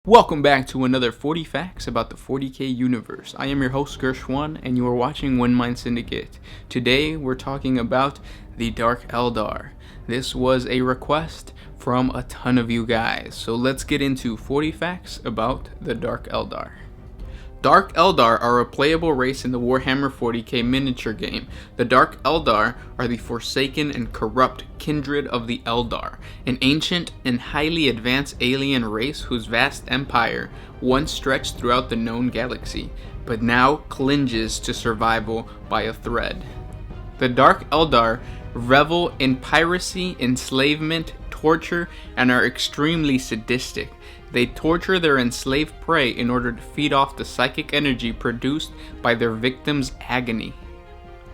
Welcome back to another 40 Facts about the 40k universe. I am your host Gershwan, and you are watching One Mind Syndicate. Today we're talking about the Dark Eldar. This was a request from a ton of you guys, so let's get into 40 facts about the Dark Eldar. Dark Eldar are a playable race in the Warhammer 40k miniature game. The Dark Eldar are the forsaken and corrupt kindred of the Eldar, an ancient and highly advanced alien race whose vast empire once stretched throughout the known galaxy, but now clinges to survival by a thread. The Dark Eldar revel in piracy, enslavement, torture, and are extremely sadistic. They torture their enslaved prey in order to feed off the psychic energy produced by their victims' agony.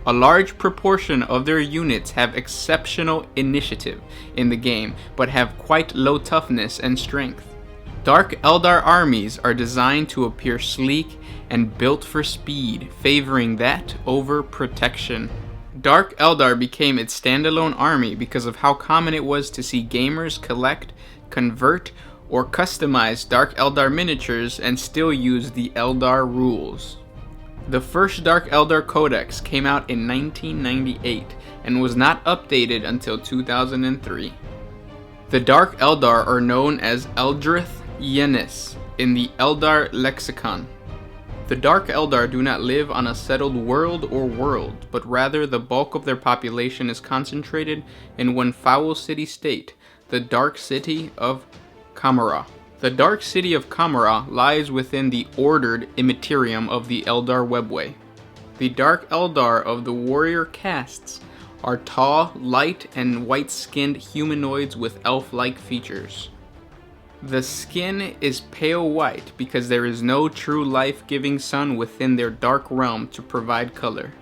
A large proportion of their units have exceptional initiative in the game, but have quite low toughness and strength. Dark Eldar armies are designed to appear sleek and built for speed, favoring that over protection. Dark Eldar became its standalone army because of how common it was to see gamers collect, convert, or customize Dark Eldar miniatures and still use the Eldar rules. The first Dark Eldar Codex came out in 1998 and was not updated until 2003. The Dark Eldar are known as Eldrith Yennis in the Eldar lexicon. The Dark Eldar do not live on a settled world or world, but rather the bulk of their population is concentrated in one foul city-state, the Dark City of Commorragh. The Dark City of Commorragh lies within the ordered immaterium of the Eldar webway. The Dark Eldar of the warrior castes are tall, light, and white-skinned humanoids with elf-like features. The skin is pale white because there is no true life-giving sun within their dark realm to provide color.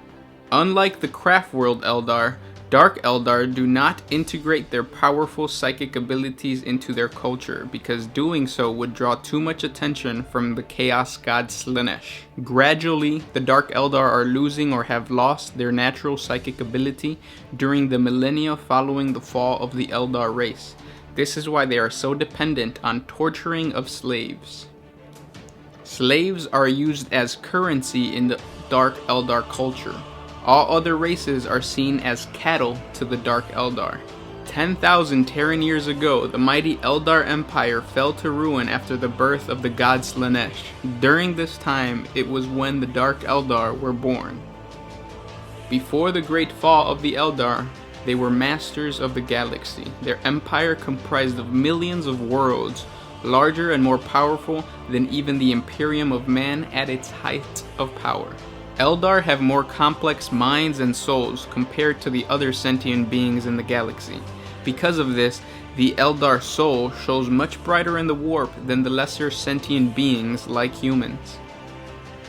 Unlike the Craftworld Eldar, Dark Eldar do not integrate their powerful psychic abilities into their culture because doing so would draw too much attention from the chaos god Slaanesh. Gradually, the Dark Eldar are losing or have lost their natural psychic ability during the millennia following the fall of the Eldar race. This is why they are so dependent on torturing of slaves. Slaves are used as currency in the Dark Eldar culture. All other races are seen as cattle to the Dark Eldar. 10,000 Terran years ago, the mighty Eldar Empire fell to ruin after the birth of the god Slaanesh. During this time, it was when the Dark Eldar were born. Before the great fall of the Eldar, they were masters of the galaxy. Their empire comprised of millions of worlds, larger and more powerful than even the Imperium of Man at its height of power. Eldar have more complex minds and souls compared to the other sentient beings in the galaxy. Because of this, the Eldar soul shows much brighter in the warp than the lesser sentient beings like humans.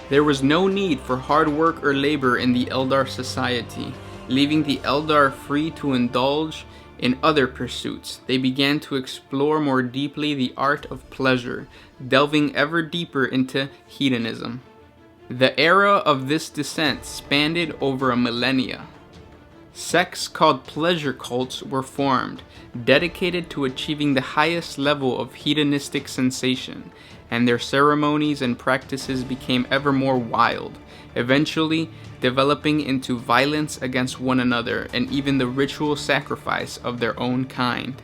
There was no need for hard work or labor in the Eldar society, leaving the Eldar free to indulge in other pursuits. They began to explore more deeply the art of pleasure, delving ever deeper into hedonism. The era of this descent spanned over a millennia. Sects called pleasure cults were formed, dedicated to achieving the highest level of hedonistic sensation, and their ceremonies and practices became ever more wild, eventually developing into violence against one another and even the ritual sacrifice of their own kind.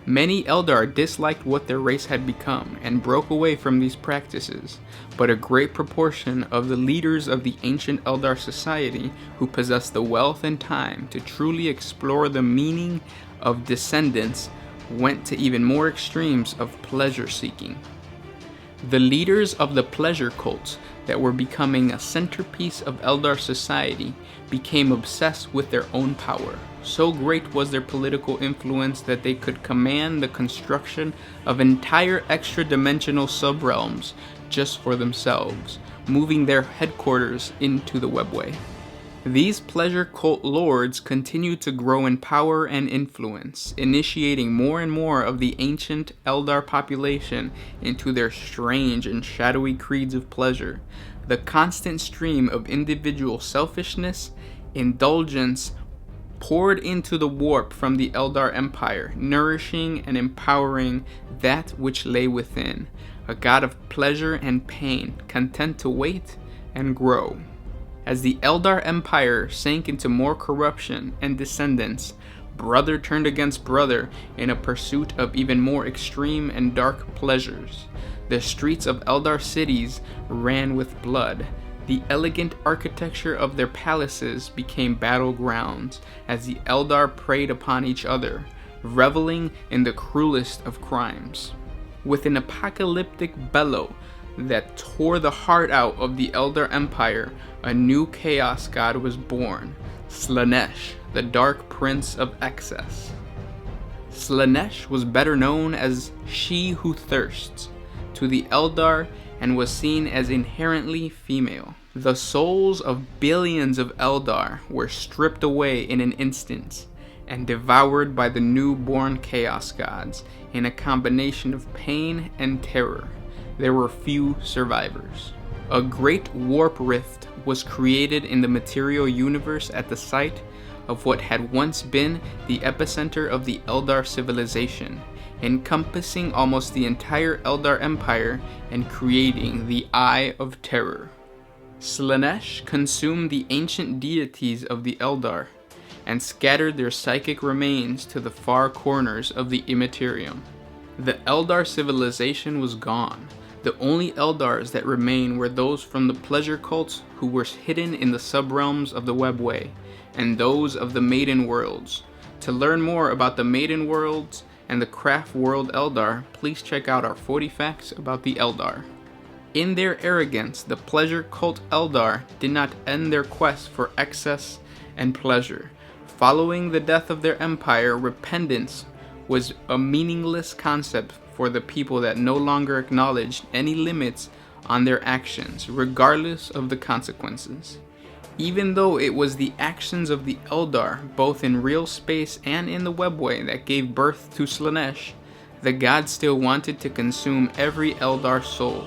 Many Eldar disliked what their race had become and broke away from these practices, but a great proportion of the leaders of the ancient Eldar society who possessed the wealth and time to truly explore the meaning of descendants went to even more extremes of pleasure seeking. The leaders of the pleasure cults that were becoming a centerpiece of Eldar society became obsessed with their own power. So great was their political influence that they could command the construction of entire extra-dimensional subrealms just for themselves, moving their headquarters into the webway. These pleasure cult lords continued to grow in power and influence, initiating more and more of the ancient Eldar population into their strange and shadowy creeds of pleasure. The constant stream of individual selfishness, indulgence, poured into the warp from the Eldar Empire, nourishing and empowering that which lay within, a god of pleasure and pain, content to wait and grow. As the Eldar Empire sank into more corruption and descendants, brother turned against brother in a pursuit of even more extreme and dark pleasures. The streets of Eldar cities ran with blood. The elegant architecture of their palaces became battlegrounds as the Eldar preyed upon each other, reveling in the cruelest of crimes. With an apocalyptic bellow that tore the heart out of the Eldar Empire, a new chaos god was born, Slaanesh, the Dark Prince of Excess. Slaanesh was better known as She Who Thirsts to the Eldar and was seen as inherently female. The souls of billions of Eldar were stripped away in an instant and devoured by the newborn chaos gods in a combination of pain and terror. There were few survivors. A great warp rift was created in the material universe at the site of what had once been the epicenter of the Eldar civilization, encompassing almost the entire Eldar Empire and creating the Eye of Terror. Slaanesh consumed the ancient deities of the Eldar and scattered their psychic remains to the far corners of the Immaterium. The Eldar civilization was gone. The only Eldars that remained were those from the pleasure cults who were hidden in the subrealms of the Webway, and those of the Maiden Worlds. To learn more about the Maiden Worlds and the Craft World Eldar, please check out our 40 facts about the Eldar. In their arrogance, the pleasure cult Eldar did not end their quest for excess and pleasure. Following the death of their empire, repentance was a meaningless concept for the people that no longer acknowledged any limits on their actions, regardless of the consequences. Even though it was the actions of the Eldar, both in real space and in the Webway, that gave birth to Slaanesh, the gods still wanted to consume every Eldar soul.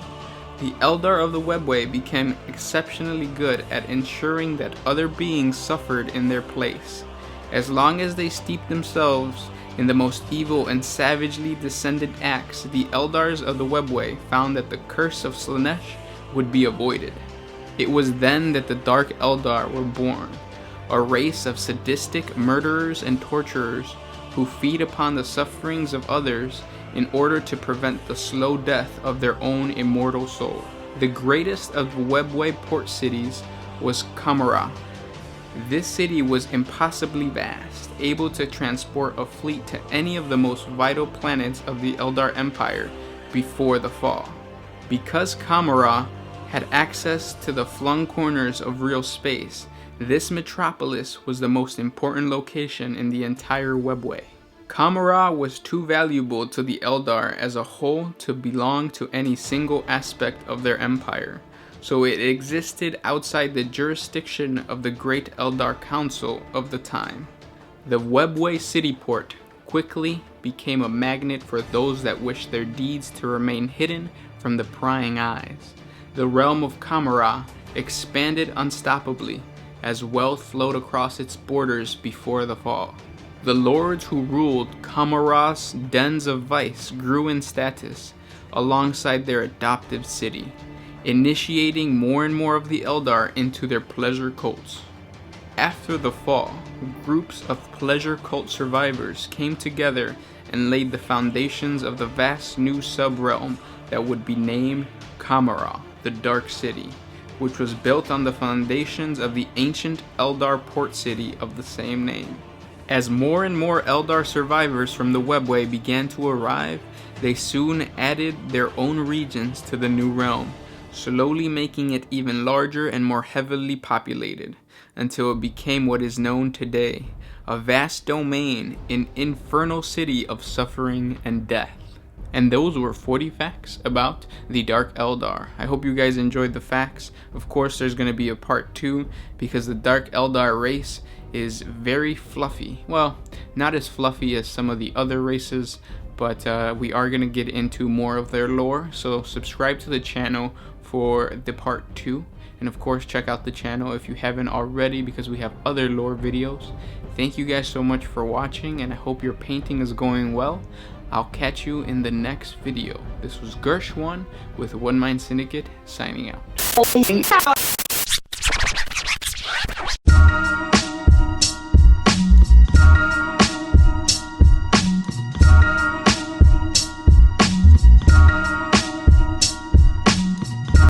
The Eldar of the Webway became exceptionally good at ensuring that other beings suffered in their place. As long as they steeped themselves in the most evil and savagely descended acts, the Eldars of the Webway found that the curse of Slaanesh would be avoided. It was then that the Dark Eldar were born, a race of sadistic murderers and torturers who feed upon the sufferings of others in order to prevent the slow death of their own immortal soul. The greatest of the Webway port cities was Commorragh. This city was impossibly vast, able to transport a fleet to any of the most vital planets of the Eldar Empire before the fall. Because Commorragh had access to the flung corners of real space, this metropolis was the most important location in the entire Webway. Commorragh was too valuable to the Eldar as a whole to belong to any single aspect of their empire, so it existed outside the jurisdiction of the Great Eldar Council of the time. The Webway city port quickly became a magnet for those that wished their deeds to remain hidden from the prying eyes. The realm of Commorragh expanded unstoppably as wealth flowed across its borders before the fall. The lords who ruled Commorragh's dens of vice grew in status alongside their adoptive city, initiating more and more of the Eldar into their pleasure cults. After the fall, groups of pleasure cult survivors came together and laid the foundations of the vast new subrealm that would be named Commorragh, the Dark City, which was built on the foundations of the ancient Eldar port city of the same name. As more and more Eldar survivors from the Webway began to arrive, they soon added their own regions to the new realm, slowly making it even larger and more heavily populated, until it became what is known today, a vast domain, an infernal city of suffering and death. And those were 40 facts about the Dark Eldar. I hope you guys enjoyed the facts. Of course, there's going to be a part 2 because the Dark Eldar race is very fluffy. Well, not as fluffy as some of the other races, but we are going to get into more of their lore. So subscribe to the channel for the part 2. and of course check out the channel if you haven't already, because we have other lore videos. Thank you guys so much for watching, and I hope your painting is going well. I'll catch you in the next video. This was Gersh1 with One Mind Syndicate signing out.